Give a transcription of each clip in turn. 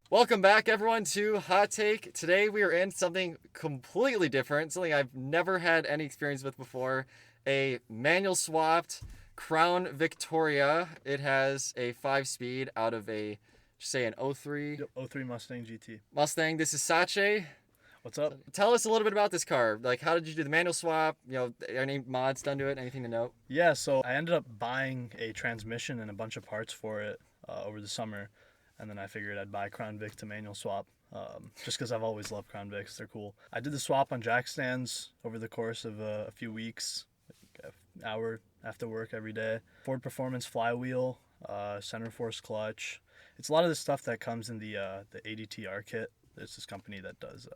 Welcome back, everyone, to Hot Take. Today we are in something completely different, something I've never had any experience with before. A manual swapped Crown Victoria. It has a 5-speed out of a, say, an 03. Yep, 03 Mustang GT. Mustang. This is Sache. What's up? Tell us a little bit about this car. Like, how did you do the manual swap? You know, any mods done to it? Anything to note? Yeah, so I ended up buying a transmission and a bunch of parts for it over the summer. And then I figured I'd buy Crown Vic to manual swap, just because I've always loved Crown Vics. They're cool. I did the swap on jack stands over the course of a few weeks, like an hour after work every day. Ford Performance flywheel, center force clutch. It's a lot of the stuff that comes in the ADTR kit. There's this company that does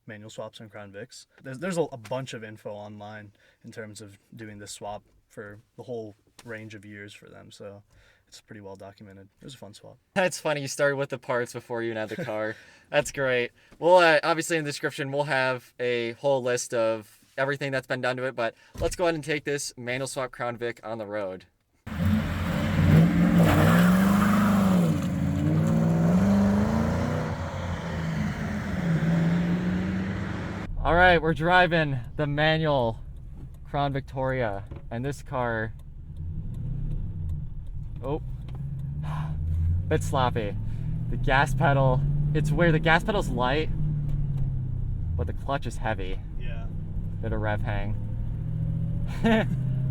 manual swaps on Crown Vics. There's a bunch of info online in terms of doing this swap for the whole range of years for them. So it's pretty well documented. It was a fun swap. That's funny. You started with the parts before you even had the car. That's great. Well, obviously in the description, we'll have a whole list of everything that's been done to it, but let's go ahead and take this manual swap Crown Vic on the road. All right, we're driving the manual Crown Victoria, and this car, bit sloppy. The gas pedal, it's where the gas pedal's light, but the clutch is heavy. Yeah. Bit of rev hang.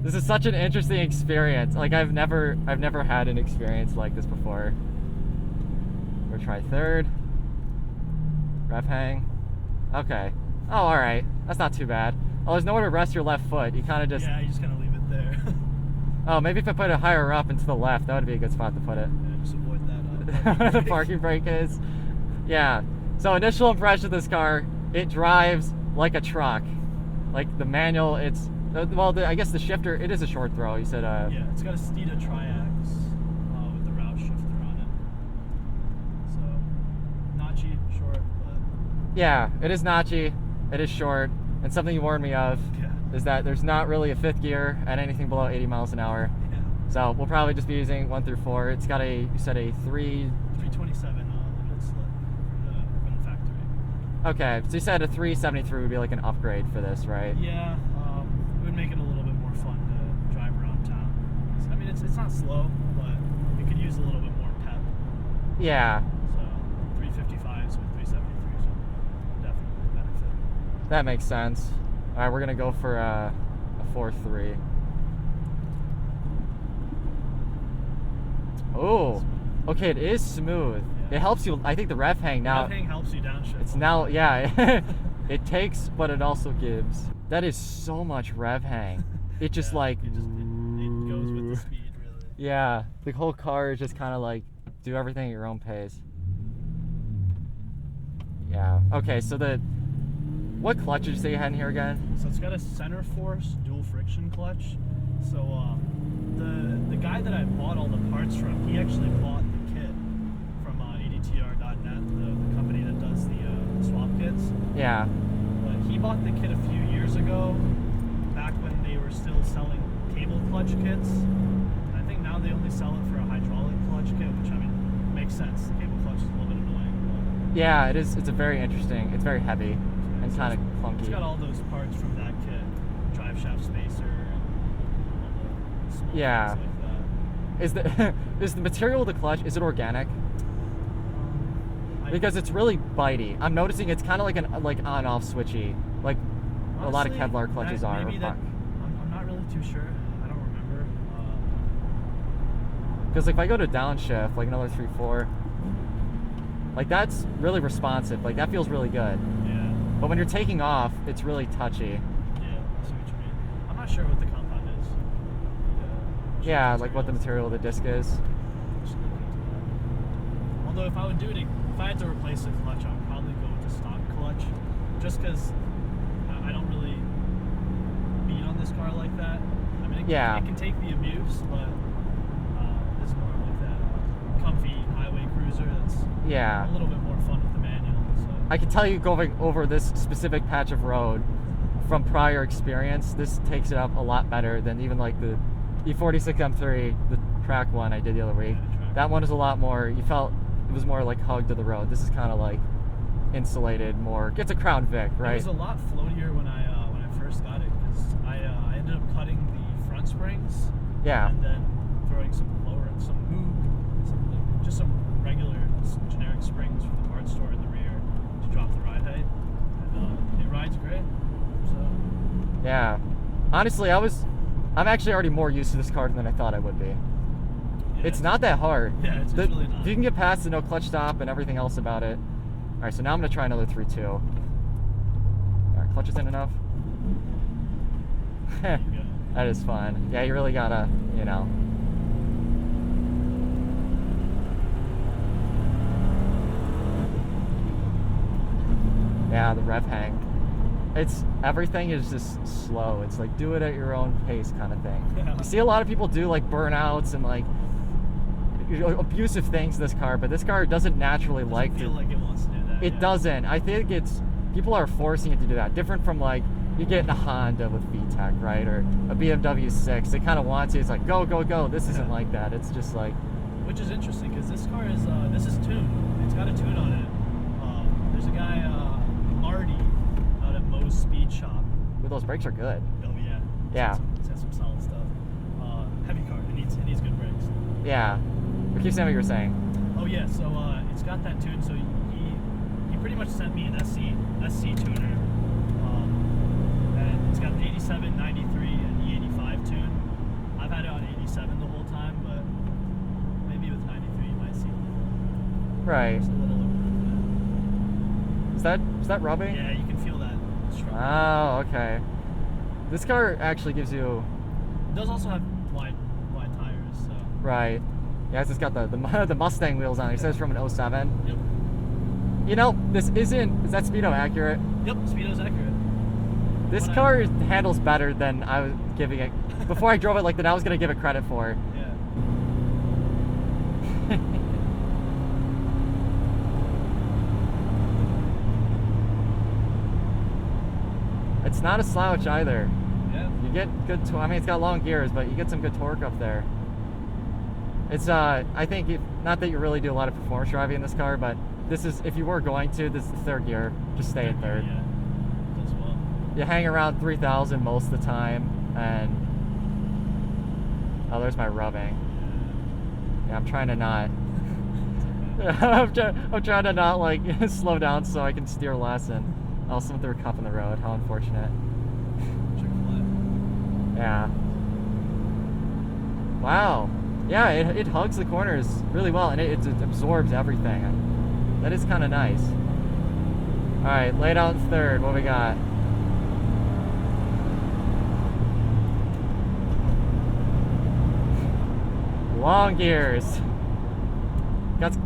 This is such an interesting experience. Like I've never had an experience like this before. We'll try third. Rev hang. Okay. Oh, all right. That's not too bad. Oh, there's nowhere to rest your left foot. You kind of just... Yeah, you just kind of leave it there. Oh, maybe if I put it higher up and to the left, that would be a good spot to put it. Yeah, just avoid that. The parking brake is. Yeah. So initial impression of this car, it drives like a truck. Like the manual, it's... Well, I guess the shifter, it is a short throw. You said... Yeah, it's got a Steeda triax with the route shifter on it. So, notchy, short, but... Yeah, it is notchy. It is short. And something you warned me of is that there's not really a fifth gear at anything below 80 miles an hour. Yeah. So we'll probably just be using 1 through 4. It's got a, you said a 327 limited slip from the factory. Okay, so you said a 373 would be like an upgrade for this, right? Yeah, it would make it a little bit more fun to drive around town. I mean, it's not slow, but it could use a little bit more pep. Yeah. So 355s with 373s would definitely benefit. That makes sense. All right, we're gonna go for a 4.3. Oh, okay, it is smooth. Yeah. It helps you. I think the rev hang now. Rev hang helps you downshift. It's now, yeah. It takes, but it also gives. That is so much rev hang. It just like. It goes with the speed, really. Yeah, the whole car is just kind of like do everything at your own pace. Yeah. Okay, so what clutch did you say you had in here again? So it's got a center force dual friction clutch. So the guy that I bought all the parts from, he actually bought the kit from ADTR.net, the company that does the swap kits. Yeah. But he bought the kit a few years ago, back when they were still selling cable clutch kits. And I think now they only sell it for a hydraulic clutch kit, which I mean makes sense. The cable clutch is a little bit annoying. But Yeah, it is. It's a very interesting. It's very heavy and kind of clunky. it's got all those parts from that kit, drive shaft spacer, and all the small Yeah. things like that. Is the material of the clutch, is it organic? Because it's really bitey. I'm noticing it's kind of like on-off switchy, like Honestly, a lot of Kevlar clutches are. Maybe that, I'm not really too sure. I don't remember. Because like if I go to downshift, like another 3.4, like that's really responsive. Like that feels really good. Yeah. But when you're taking off, it's really touchy. Yeah, I see what you mean. I'm not sure what the compound is. Yeah, like what the material of the disc is. Just look into that. Although if I had to replace a clutch, I would probably go with the stock clutch, just because I don't really beat on this car like that. I mean, it can take the abuse, but it's more like that comfy highway cruiser that's a little bit more fun with the manual. So. I can tell you, going over this specific patch of road from prior experience, this takes it up a lot better than even like the E46 M3, the track one I did the other week. Yeah, That one is a lot more. You felt it was more like hugged to the road. This is kind of like insulated, more. It's a Crown Vic, right? It was a lot floatier when I first got it because I ended up cutting the front springs. Yeah. And then throwing some just some regular generic springs from the parts store in the rear to drop the ride height. And it rides great. So. Yeah. Honestly, I'm actually already more used to this car than I thought I would be. Yeah, it's not that hard. Yeah, it's really not. If you can get past the no clutch stop and everything else about it. All right, so now I'm gonna try another 3.2. All right, clutch isn't enough. That is fun. Yeah, you really gotta, you know. Yeah, the rev hang. Everything is just slow. It's like do it at your own pace kind of thing. Yeah. You see a lot of people do like burnouts and like abusive things in this car, but this car doesn't naturally like feel like it wants to do that. It doesn't. I think people are forcing it to do that. Different from like you get in a Honda with VTEC, right, or a BMW 6. They kind of want to. It's like go go go. This isn't like that. It's just like. Which is interesting because this car is tuned. It's got a tune on it. There's a guy Marty out at Moe's Speed Shop. Well, those brakes are good. Oh yeah. Yeah. It's got some solid stuff. Heavy car. It needs good brakes. Yeah. But keep saying what you were saying. Oh yeah. So it's got that tune. So he pretty much sent me an SC tuner. And it's got an 87, 93, and E85 tune. I've had it on 87 the whole time, but maybe with 93 you might see Right. it's a little over Is that rubbing? Yeah, you can feel that struggle. Oh, okay. This car actually gives you. It does also have wide tires, so. Right. Yeah, it's got the Mustang wheels on it. It says from an 07. Yep. You know, is that Speedo accurate? Yep, Speedo's accurate. This car handles better than I was giving it. Before I drove it like that, I was going to give it credit for. Yeah. It's not a slouch either. Yeah. You get good. I mean, it's got long gears, but you get some good torque up there. It's I think not that you really do a lot of performance driving in this car, but this is if you were going to, this is the third gear. Just stay in third. Yeah. Does well. You hang around 3,000 most of the time, and oh, there's my rubbing. Yeah, I'm trying to not. I'm trying to not like slow down so I can steer less and also someone threw a cup in the road. How unfortunate. Chick-fil-A. Yeah. Wow. Yeah, it hugs the corners really well, and it absorbs everything. That is kind of nice. All right, laid out in third. What we got? Long gears. Got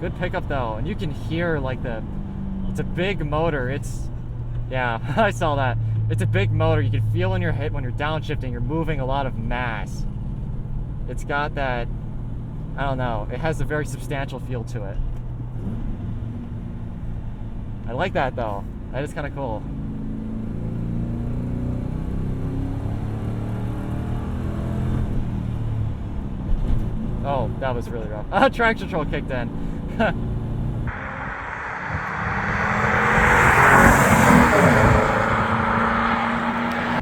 good pickup though, and you can hear like it's a big motor. Yeah, I saw that. It's a big motor. You can feel in your hip when you're downshifting, you're moving a lot of mass. It's got that, I don't know, it has a very substantial feel to it. I like that though. That is kind of cool. Oh, that was really rough. Traction control kicked in.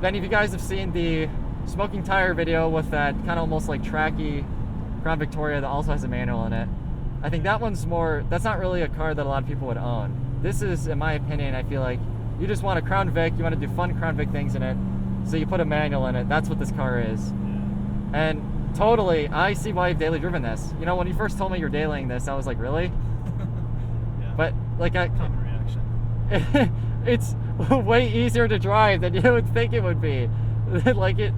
Then if you guys have seen the smoking tire video with that kind of almost like tracky Crown Victoria that also has a manual in it, I think that one's more, that's not really a car that a lot of people would own. This is, in my opinion, I feel like you just want a Crown Vic, you want to do fun Crown Vic things in it, so you put a manual in it. That's what this car is. Yeah. And totally, I see why you've daily driven this. You know, when you first told me you're dailying this, I was like, really? Yeah. But like Common reaction. it's way easier to drive than you would think it would be. Like I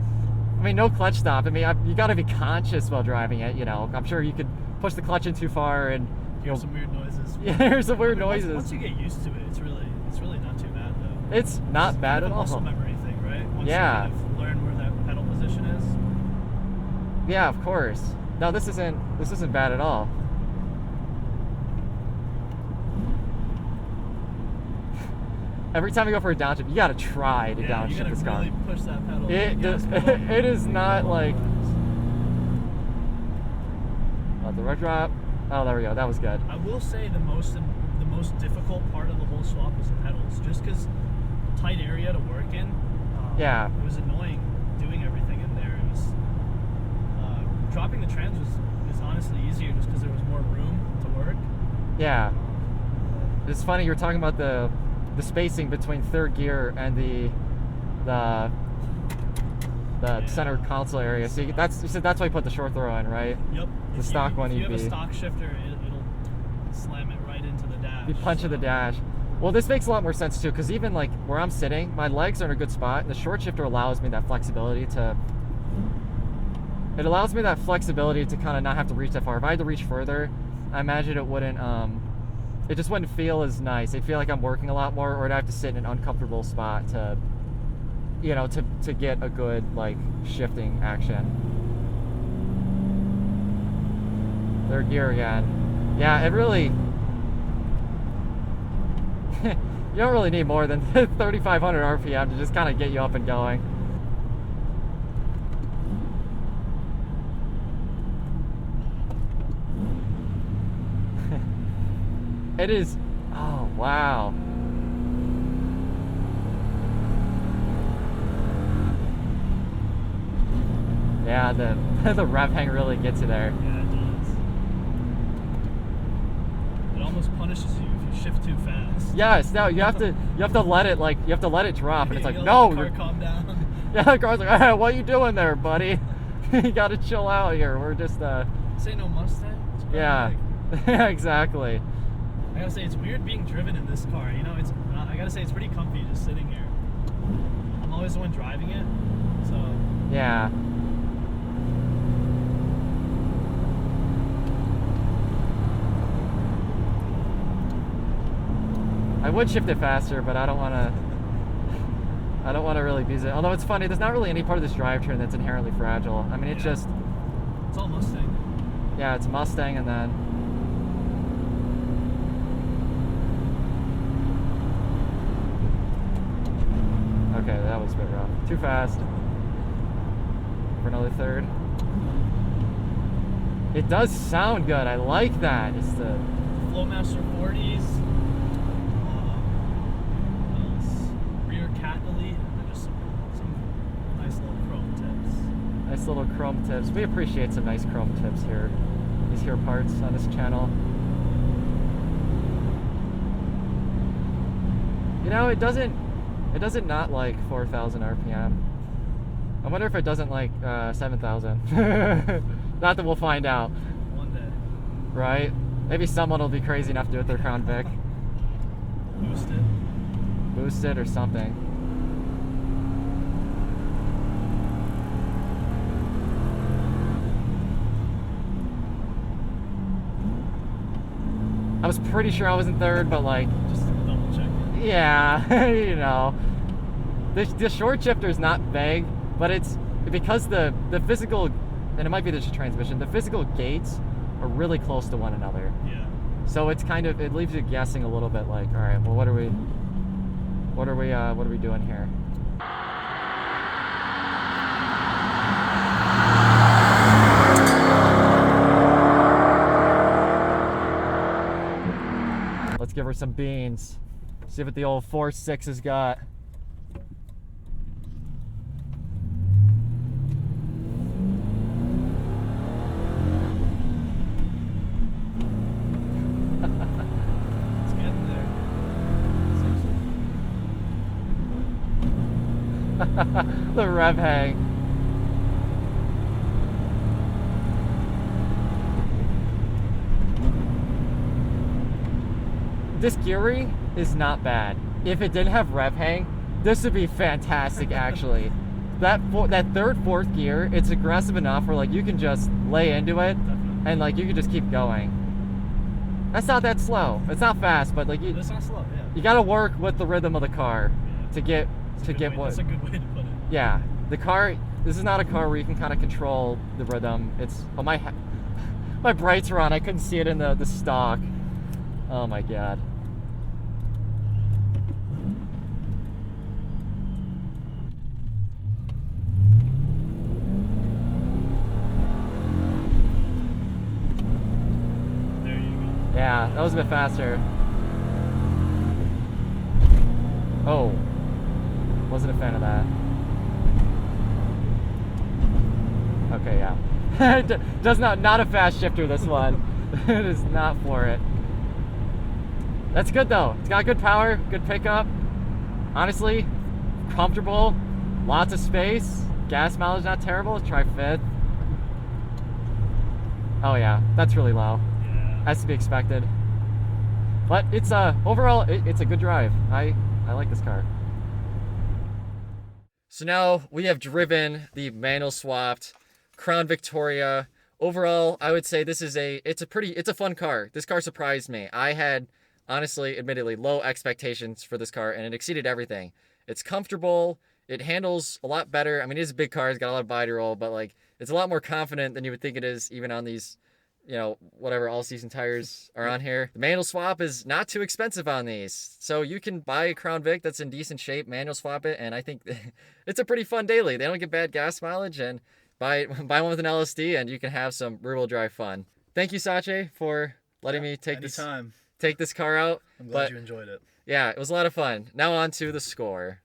mean, no clutch stop. I mean, you got to be conscious while driving it. You know, I'm sure you could push the clutch in too far and Hear some weird noises. Yeah, there's some weird noises. Once you get used to it, it's really not too bad though. It's not bad at all. It's a muscle memory thing, right? Once Yeah. you kind of learn where that pedal position is. Yeah, of course. No, this isn't bad at all. every time you go for a downshift, you gotta try to downshift this car. You gotta really push that pedal. It is not like. The red drop. Oh, there we go. That was good. I will say the most difficult part of the whole swap was the pedals, just because tight area to work in. Yeah. It was annoying doing everything in there. It was dropping the trans was honestly easier just because there was more room to work. Yeah. It's funny you were talking about the spacing between third gear and the center console area. So you said that's why you put the short throw in, right? Yep. The stock one if you you'd have be. a stock shifter, it'll slam it right into the dash. You punch to the dash. Well, this makes a lot more sense too, because even like where I'm sitting, my legs are in a good spot, and the short shifter allows me that flexibility to. It allows me that flexibility to kind of not have to reach that far. If I had to reach further, I imagine it wouldn't. It just wouldn't feel as nice. It'd feel like I'm working a lot more, or I'd have to sit in an uncomfortable spot to, you know, to get a good like shifting action. Third gear again. Yeah, it really. You don't really need more than 3,500 RPM to just kind of get you up and going. It is. Oh wow. Yeah, the rev hang really gets you there. Yeah, it does. It almost punishes you if you shift too fast. Yes, no, you have to let it drop, and it's like, You no, let the car calm down. Yeah, the car's like, hey, what are you doing there, buddy? You gotta chill out here. We're just This ain't no Mustang. It's yeah. big. Exactly. I gotta say, it's weird being driven in this car. You know, I gotta say, it's pretty comfy just sitting here. I'm always the one driving it, so. Yeah. I would shift it faster, but I don't want to really abuse it. Although it's funny, there's not really any part of this drivetrain that's inherently fragile. I mean, it's just. It's all Mustang. Yeah, it's Mustang, and then. Okay, that was a bit rough. Too fast. For another third. It does sound good. I like that. It's the Flowmaster 40s. Rear cat elite. And just some nice little chrome tips. nice little chrome tips. We appreciate some nice chrome tips here. These here parts on this channel. You know, it doesn't not like 4,000 RPM. I wonder if it doesn't like 7,000. Not that we'll find out. One day. Right? Maybe someone will be crazy enough to do it with their Crown Vic. Boost it or something. I was pretty sure I was in third, but like, Just double check it. yeah, you know. The short shifter is not vague, but it's because the physical, and it might be the transmission, the physical gates are really close to one another. Yeah. So it's kind of, it leaves you guessing a little bit like, all right, well, what are we doing here? Let's give her some beans. See what the old 4.6 has got. It's getting there. The rev hang. This gearing is not bad. If it didn't have rev hang, this would be fantastic actually. That third, fourth gear, it's aggressive enough where like you can just lay into it and like you can just keep going. That's not that slow. It's not fast, but like It's not slow, yeah. you gotta work with the rhythm of the car to get what. That's a good way to put it. Yeah, the car. This is not a car where you can kind of control the rhythm. It's my brights were on. I couldn't see it in the stock. Oh my god. Yeah, that was a bit faster. Oh, wasn't a fan of that. Okay, yeah. Does not a fast shifter, this one. It is not for it. That's good though. It's got good power, good pickup. Honestly, comfortable, lots of space. Gas mileage not terrible. Let's try fifth. Oh yeah, that's really low. Yeah. Has to be expected. But it's overall it's a good drive. I like this car. So now we have driven the manual swapped Crown Victoria. Overall, I would say this is it's a fun car. This car surprised me. I had honestly, admittedly, low expectations for this car and it exceeded everything. It's comfortable. It handles a lot better. I mean, it is a big car. It's got a lot of binaural, but like it's a lot more confident than you would think it is even on these, whatever all-season tires are on here. The manual swap is not too expensive on these. So you can buy a Crown Vic that's in decent shape, manual swap it, and I think it's a pretty fun daily. They don't get bad gas mileage, and buy one with an LSD and you can have some rear-wheel drive fun. Thank you, Sache, for letting me take this car out. I'm glad you enjoyed it. Yeah, it was a lot of fun. Now on to the score.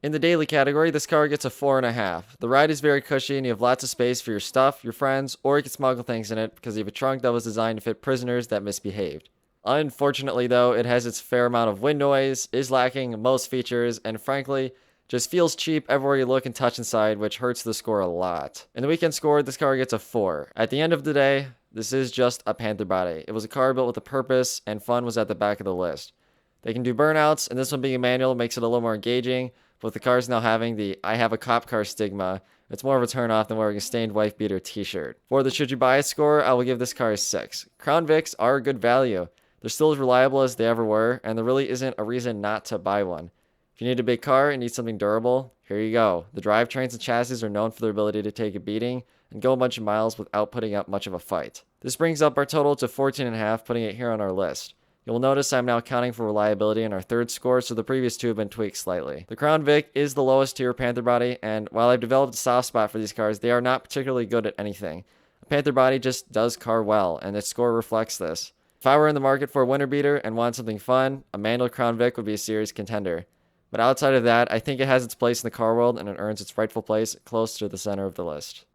In the daily category, this car gets a 4.5. The ride is very cushy and you have lots of space for your stuff, your friends, or you can smuggle things in it because you have a trunk that was designed to fit prisoners that misbehaved. Unfortunately though, it has its fair amount of wind noise, is lacking most features, and frankly, just feels cheap everywhere you look and touch inside, which hurts the score a lot. In the weekend score, this car gets a 4. At the end of the day, this is just a Panther body. It was a car built with a purpose, and fun was at the back of the list. They can do burnouts, and this one being a manual makes it a little more engaging, but with the cars now having the I have a cop car stigma, it's more of a turn-off than wearing a stained wife beater t-shirt. For the should you buy it score, I will give this car a 6. Crown Vics are a good value. They're still as reliable as they ever were, and there really isn't a reason not to buy one. If you need a big car and need something durable, here you go. The drivetrains and chassis are known for their ability to take a beating and go a bunch of miles without putting up much of a fight. This brings up our total to 14.5, putting it here on our list. You'll notice I'm now accounting for reliability in our third score, so the previous two have been tweaked slightly. The Crown Vic is the lowest tier Panther body, and while I've developed a soft spot for these cars, they are not particularly good at anything. A Panther body just does car well, and its score reflects this. If I were in the market for a winter beater and wanted something fun, a manual Crown Vic would be a serious contender. But outside of that, I think it has its place in the car world and it earns its rightful place close to the center of the list.